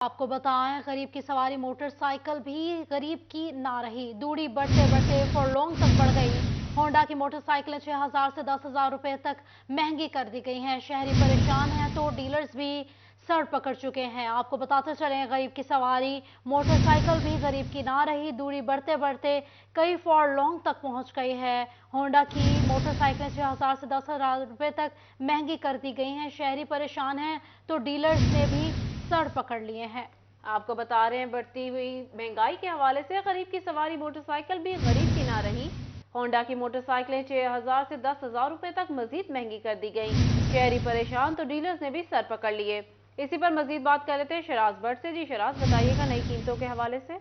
आपको बताएं, गरीब की सवारी मोटरसाइकिल भी गरीब की ना रही। दूरी बढ़ते बढ़ते फॉरलोंग तक बढ़ गई। होंडा की मोटरसाइकिलें 6,000 से 10,000 रुपए तक महंगी कर दी गई हैं। शहरी परेशान हैं तो डीलर्स भी सर पकड़ चुके हैं। आपको बताते चलें, गरीब की सवारी मोटरसाइकिल भी गरीब की ना रही। दूरी बढ़ते बढ़ते कई फॉरलोंग तक पहुंच गई है। होंडा की मोटरसाइकिलें 6,000 से 10,000 रुपए तक महंगी कर दी गई हैं। शहरी परेशान हैं तो डीलर्स ने भी सड़ पकड़ लिए हैं। आपको बता रहे हैं, बढ़ती हुई महंगाई के हवाले से गरीब की सवारी मोटरसाइकिल भी गरीब की ना रही। होंडा की मोटरसाइकिलें 6,000 से 10,000 रुपए तक मजीद महंगी कर दी गई। शहरी परेशान तो डीलर्स ने भी सर पकड़ लिए। इसी पर मजीद बात कर लेते हैं शराज भट्ट से। जी शराज, बताइएगा नई कीमतों के हवाले से।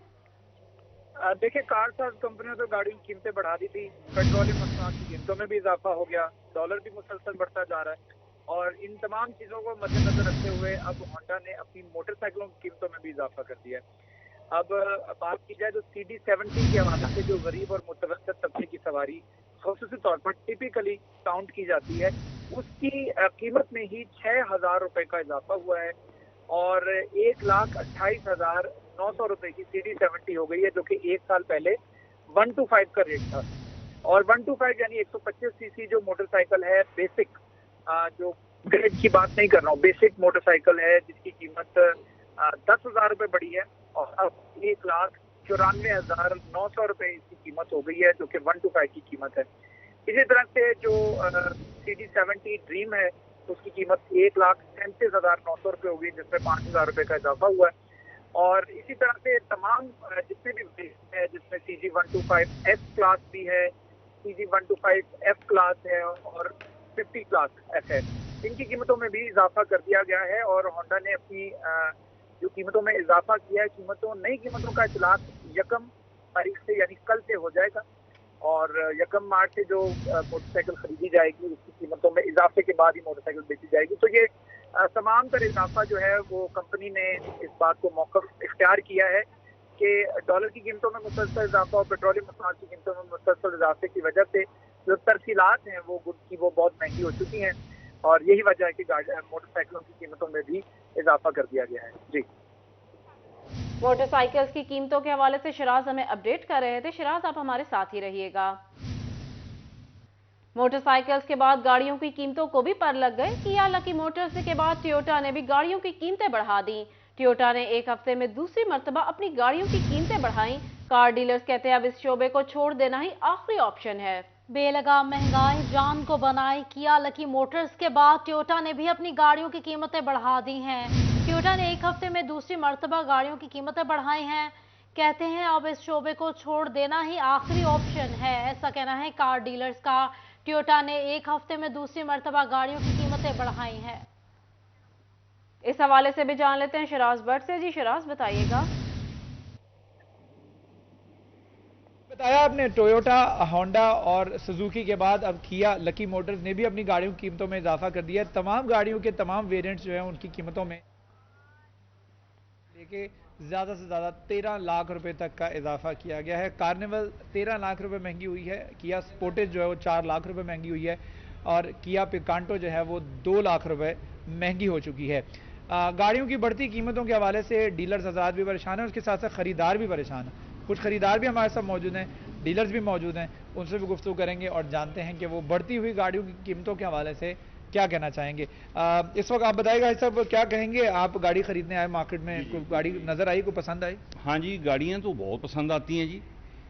देखिए, कार साज कंपनियों तो गाड़ियों की कीमतें बढ़ा दी थी। पेट्रोलियम मसनूआत की कीमतों में भी इजाफा हो गया। डॉलर भी मुसलसल बढ़ता जा रहा है और इन तमाम चीजों को मद्देनजर रखते हुए अब होंडा ने अपनी मोटरसाइकिलों की कीमतों में भी इजाफा कर दिया है। अब बात की जाए तो CD70 के हवाले से जो गरीब और मुतवस्सित तबके की सवारी खसूसी तौर पर टिपिकली काउंट की जाती है, उसकी कीमत में ही 6,000 रुपए का इजाफा हुआ है और 1,28,900 रुपए की CD70 हो गई है, जो कि एक साल पहले 125 का रेट था। और 125 यानी 125cc जो मोटरसाइकिल है, बेसिक जो ग्रेड की बात नहीं कर रहा हूँ, बेसिक मोटरसाइकिल है जिसकी कीमत 10,000 रुपए बढ़ी है और अब 1,94,900 रुपए इसकी कीमत हो गई है, जो कि 125 की कीमत है। इसी तरह से जो CD70 ड्रीम है, उसकी कीमत 1,37,900 रुपए हो गई, जिसमें 5,000 रुपए का इजाफा हुआ है। और इसी तरह से तमाम जितने भी वेरिएंट है, जिसमें CG125S क्लास भी है, CG125F क्लास है और 50 क्लास F है, इनकी कीमतों में भी इजाफा कर दिया गया है। और होंडा ने अपनी जो कीमतों में इजाफा किया है, नई कीमतों का इतलाक 1 तारीख से यानी कल से हो जाएगा और 1 मार्च से जो मोटरसाइकिल खरीदी जाएगी उसकी कीमतों में इजाफे के बाद ही मोटरसाइकिल बेची जाएगी। तो ये तमाम तर इजाफा जो है वो कंपनी ने इस बात को मौक़िफ़ इख्तियार किया है कि डॉलर की कीमतों में मुसलसल इजाफा और पेट्रोलियम मसनूआत की कीमतों में मुसलसल इजाफे की वजह से जो तरसीलात हैं वो गुड की वो बहुत महंगी हो चुकी हैं और यही वजह है कि मोटरसाइकिलों की कीमतों में भी इजाफा कर दिया गया है। जी, मोटरसाइकिल्स की कीमतों के हवाले से शराज हमें अपडेट कर रहे थे। शराज, आप हमारे साथ ही रहिएगा। मोटरसाइकिल्स के बाद गाड़ियों की कीमतों को भी पर लग गए। किया लकी मोटर्स के बाद टोयोटा ने भी गाड़ियों की कीमतें बढ़ा दी। टोयोटा ने एक हफ्ते में दूसरी मर्तबा अपनी गाड़ियों की कीमतें बढ़ाई। कार डीलर्स कहते हैं अब इस शोबे को छोड़ देना ही आखिरी ऑप्शन है। बेलगाम महंगाई जान को बनाई। किया लकी मोटर्स के बाद टोयोटा ने भी अपनी गाड़ियों की कीमतें बढ़ा दी हैं। टोयोटा ने एक हफ्ते में दूसरी मर्तबा गाड़ियों की कीमतें बढ़ाई हैं। कहते हैं अब इस शोबे को छोड़ देना ही आखिरी ऑप्शन है, ऐसा कहना है कार डीलर्स का। टोयोटा ने एक हफ्ते में दूसरी मर्तबा गाड़ियों की कीमतें बढ़ाई हैं। इस हवाले से भी जान लेते हैं शराज भट्ट से। जी शराज, बताइएगा। बताया आपने, टोयोटा, होंडा और सुजुकी के बाद अब किया लकी मोटर्स ने भी अपनी गाड़ियों की कीमतों में इजाफा कर दिया है। तमाम गाड़ियों के तमाम वेरिएंट्स जो हैं उनकी कीमतों में लेके ज़्यादा से ज़्यादा 13 लाख रुपए तक का इजाफा किया गया है। कार्निवल 13 लाख रुपए महंगी हुई है। किया स्पोर्टेज जो है वो 4 लाख रुपए महंगी हुई है और किया पिकांटो जो है वो 2 लाख रुपए महंगी हो चुकी है। गाड़ियों की बढ़ती कीमतों के हवाले से डीलर्स हज़रात भी परेशान हैं, उसके साथ साथ खरीदार भी परेशान हैं। कुछ खरीदार भी हमारे साथ मौजूद हैं, डीलर्स भी मौजूद हैं, उनसे भी गुफ्तगू करेंगे और जानते हैं कि वो बढ़ती हुई गाड़ियों की कीमतों के हवाले से क्या कहना चाहेंगे। इस वक्त आप बताइएगा सब क्या कहेंगे। आप गाड़ी खरीदने आए मार्केट में, कोई गाड़ी नजर आई, कोई पसंद आई? हाँ जी, गाड़ियाँ तो बहुत पसंद आती हैं जी,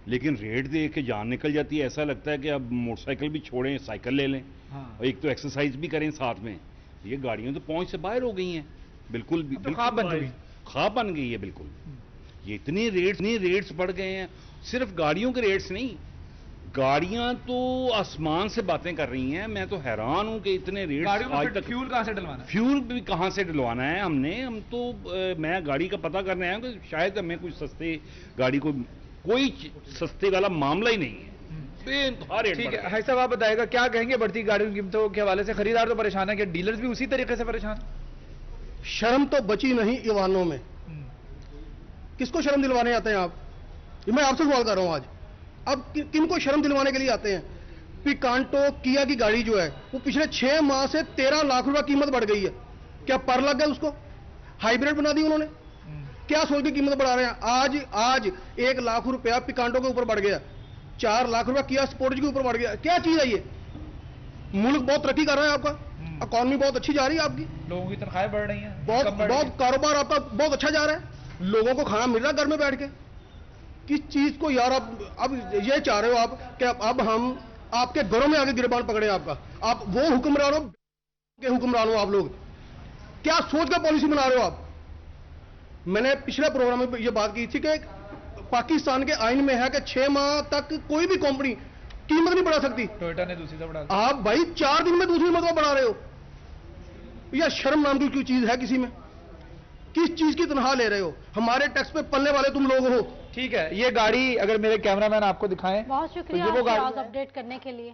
लेकिन रेट देख के जान निकल जाती है। ऐसा लगता है कि अब मोटरसाइकिल भी छोड़ें, साइकिल ले लें। हाँ। और एक तो एक्सरसाइज भी करें साथ में। ये गाड़ियाँ तो पहुँच से बाहर हो गई हैं, बिल्कुल ख्वाब बन गई, ख्वाब बन गई है बिल्कुल। ये इतने रेट्स बढ़ गए हैं। सिर्फ गाड़ियों के रेट्स नहीं, गाड़ियां तो आसमान से बातें कर रही हैं। मैं तो हैरान हूं कि इतने रेट आज तक। फ्यूल कहां से डलवाना है? फ्यूल भी कहां से डलवाना है हम तो मैं गाड़ी का पता करने आया हूं कि शायद हमें कुछ सस्ते गाड़ी को कोई सस्ते वाला मामला ही नहीं है। ठीक है, भाई साहब आप बताएगा क्या कहेंगे बढ़ती गाड़ियों की कीमतों के हवाले से? खरीदार तो परेशान है, कि डीलर्स भी उसी तरीके से परेशान? शर्म तो बची नहीं ईवानों में। किसको शर्म दिलवाने आते हैं आप? ये मैं आपसे सवाल कर रहा हूं आज। अब किनको शर्म दिलवाने के लिए आते हैं? पिकांटो किया की गाड़ी जो है वो पिछले 6 माह से 13 लाख रुपए कीमत बढ़ गई है। क्या पर लग गया उसको? हाइब्रिड बना दी उन्होंने। क्या सोच के कीमत बढ़ा रहे हैं? आज 1 लाख रुपया पिकांटो के ऊपर बढ़ गया, 4 लाख रुपया किया स्पोर्टेज के ऊपर बढ़ गया। क्या चीज है ये? मुल्क बहुत तरक्की कर रहा है, आपका इकॉनमी बहुत अच्छी जा रही है, आपकी लोगों की तनख्वाहें बढ़ रही हैं, बहुत कारोबार आपका बहुत अच्छा जा रहा है, लोगों को खाना मिल रहा है घर में बैठ के। किस चीज को यार आप अब ये चाह रहे हो आप कि अब हम आपके घरों में आगे गिरबान पकड़े आपका? आप वो हुक्मरानों के हुक्मरान हो आप लोग, क्या सोच कर पॉलिसी बना रहे हो आप? मैंने पिछले प्रोग्राम में ये बात की थी कि पाकिस्तान के आइन में है कि 6 माह तक कोई भी कंपनी कीमत नहीं बढ़ा सकती। टोयोटा ने दूसरी दफा बढ़ा दी। आप भाई 4 दिन में दूसरी मरतबा बढ़ा रहे हो, या शर्म नाम की कोई चीज है किसी में? किस चीज की तनख्वाह ले रहे हो? हमारे टैक्स पे पलने वाले तुम लोग हो। ठीक है, ये गाड़ी अगर मेरे कैमरामैन आपको दिखाएं, बहुत शुक्रिया तो ये वो आपका गाड़ी आज अपडेट करने के लिए।